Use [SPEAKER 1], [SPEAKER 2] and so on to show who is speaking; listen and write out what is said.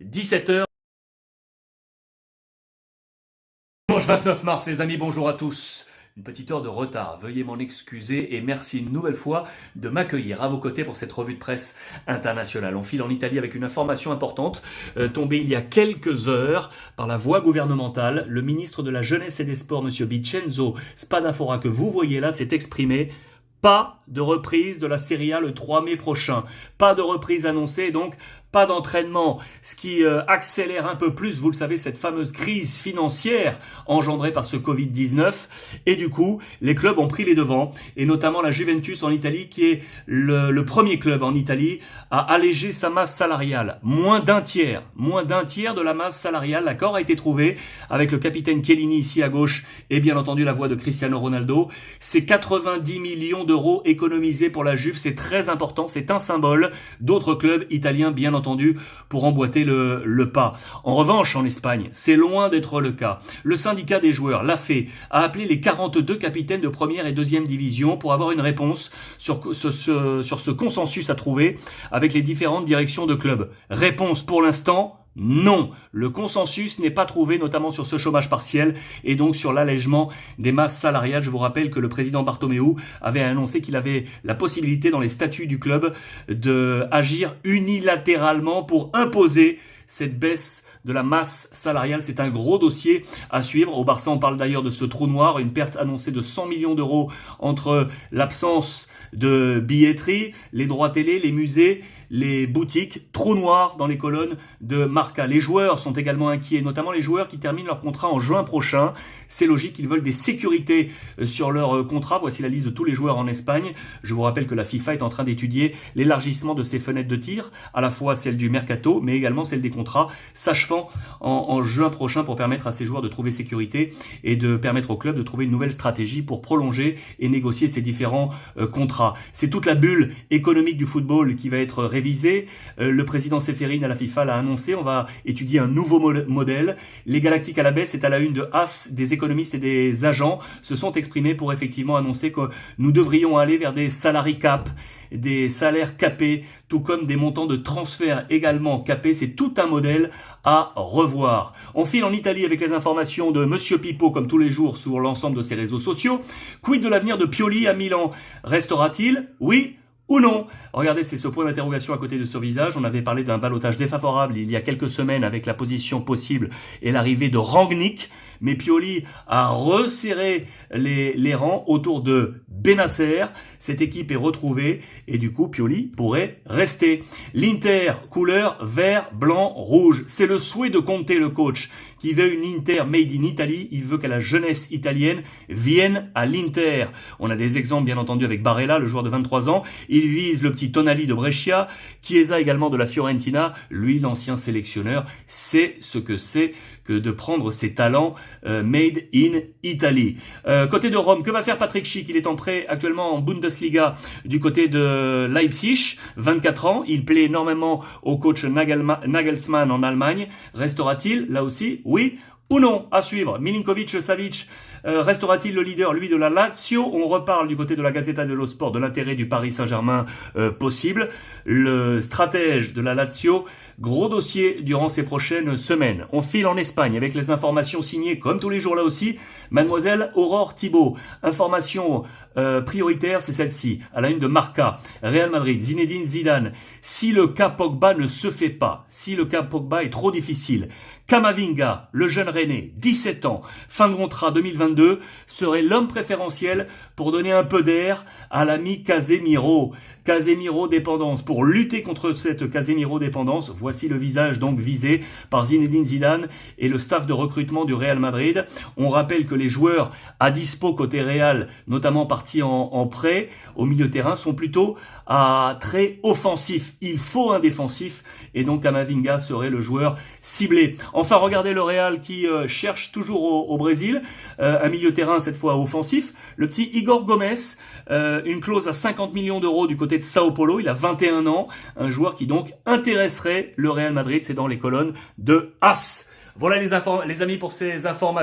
[SPEAKER 1] 17h. Dimanche 29 mars, les amis, bonjour à tous. Une petite heure de retard, veuillez m'en excuser et merci une nouvelle fois de m'accueillir à vos côtés pour cette revue de presse internationale. On file en Italie avec une information importante tombée il y a quelques heures par la voie gouvernementale. Le ministre de la Jeunesse et des Sports, monsieur Vincenzo Spadafora, que vous voyez là, s'est exprimé. Pas de reprise de la Serie A le 3 mai prochain. Pas de reprise annoncée, donc pas d'entraînement. Ce qui accélère un peu plus, vous le savez, cette fameuse crise financière engendrée par ce Covid-19. Et du coup, les clubs ont pris les devants, et notamment la Juventus en Italie, qui est le premier club en Italie à alléger sa masse salariale. Moins d'un tiers de la masse salariale. L'accord a été trouvé avec le capitaine Chiellini ici à gauche et bien entendu la voix de Cristiano Ronaldo. C'est 90 millions d'euros économisés pour la Juve. C'est très important, c'est un symbole. D'autres clubs italiens, bien entendu, pour emboîter le pas. En revanche, en Espagne, c'est loin d'être le cas. Le syndicat des joueurs, l'AFE, a appelé les 42 capitaines de première et deuxième division pour avoir une réponse sur ce consensus à trouver avec les différentes directions de clubs. Réponse pour l'instant, non, le consensus n'est pas trouvé, notamment sur ce chômage partiel et donc sur l'allègement des masses salariales. Je vous rappelle que le président Bartomeu avait annoncé qu'il avait la possibilité dans les statuts du club d'agir unilatéralement pour imposer cette baisse de la masse salariale. C'est un gros dossier à suivre. Au Barça, on parle d'ailleurs de ce trou noir, une perte annoncée de 100 millions d'euros entre l'absence de billetterie, les droits télé, les musées, les boutiques, trou noir dans les colonnes de Marca. Les joueurs sont également inquiets, notamment les joueurs qui terminent leur contrat en juin prochain. C'est logique, ils veulent des sécurités sur leur contrat. Voici la liste de tous les joueurs en Espagne. Je vous rappelle que la FIFA est en train d'étudier l'élargissement de ces fenêtres de tir, à la fois celle du mercato, mais également celle des contrats, s'achevant en juin prochain pour permettre à ces joueurs de trouver sécurité et de permettre au club de trouver une nouvelle stratégie pour prolonger et négocier ces différents contrats. C'est toute la bulle économique du football qui va être révisée. Le président Ceferin à la FIFA l'a annoncé. On va étudier un nouveau modèle. Les Galactiques à la baisse, c'est à la une de AS. Des économistes et des agents se sont exprimés pour effectivement annoncer que nous devrions aller vers des salary cap, des salaires capés, tout comme des montants de transfert également capés. C'est tout un modèle à revoir. On file en Italie avec les informations de Monsieur Pipo, comme tous les jours, sur l'ensemble de ses réseaux sociaux. Quid de l'avenir de Pioli à Milan? Restera-t-il? Oui ou non? Regardez, c'est ce point d'interrogation à côté de ce visage. On avait parlé d'un ballottage défavorable il y a quelques semaines avec la position possible et l'arrivée de Rangnick. Mais Pioli a resserré les rangs autour de Bennacer. Cette équipe est retrouvée et du coup Pioli pourrait rester. L'Inter, couleur vert, blanc, rouge. C'est le souhait de Conte, le coach, qui veut une Inter made in Italy. Il veut que la jeunesse italienne vienne à l'Inter. On a des exemples bien entendu avec Barella, le joueur de 23 ans. Il vise le petit Tonali de Brescia, Chiesa également de la Fiorentina. Lui, l'ancien sélectionneur, sait ce que c'est que de prendre ses talents made in Italy. Côté de Rome, que va faire Patrick Schick? Il est en prêt actuellement en Bundesliga du côté de Leipzig, 24 ans. Il plaît énormément au coach Nagelsmann en Allemagne. Restera-t-il là aussi? Oui ou non? À suivre. Milinkovic-Savic restera-t-il le leader, lui, de la Lazio? On reparle du côté de la Gazzetta dello Sport de l'intérêt du Paris Saint-Germain possible. Le stratège de la Lazio, gros dossier durant ces prochaines semaines. On file en Espagne avec les informations signées, comme tous les jours là aussi, Mademoiselle Aurore Thibault. Information prioritaire, c'est celle-ci, à la une de Marca. Real Madrid, Zinedine Zidane. Si le cas Pogba ne se fait pas, si le cas Pogba est trop difficile, Camavinga, le jeune Rennais, 17 ans, fin de contrat 2022, serait l'homme préférentiel pour donner un peu d'air à l'ami Casemiro. Casemiro dépendance. Pour lutter contre cette Casemiro dépendance, voici le visage donc visé par Zinedine Zidane et le staff de recrutement du Real Madrid. On rappelle que les joueurs à dispo côté Real, notamment partis en prêt au milieu de terrain, sont plutôt à très offensif. Il faut un défensif et donc Camavinga serait le joueur ciblé. Enfin, regardez le Real qui cherche toujours au Brésil un milieu de terrain cette fois offensif. Le petit Igor Gomes, une clause à 50 millions d'euros du côté de Sao Paulo. Il a 21 ans, un joueur qui donc intéresserait le Real Madrid. C'est dans les colonnes de AS. Voilà les amis pour ces informations.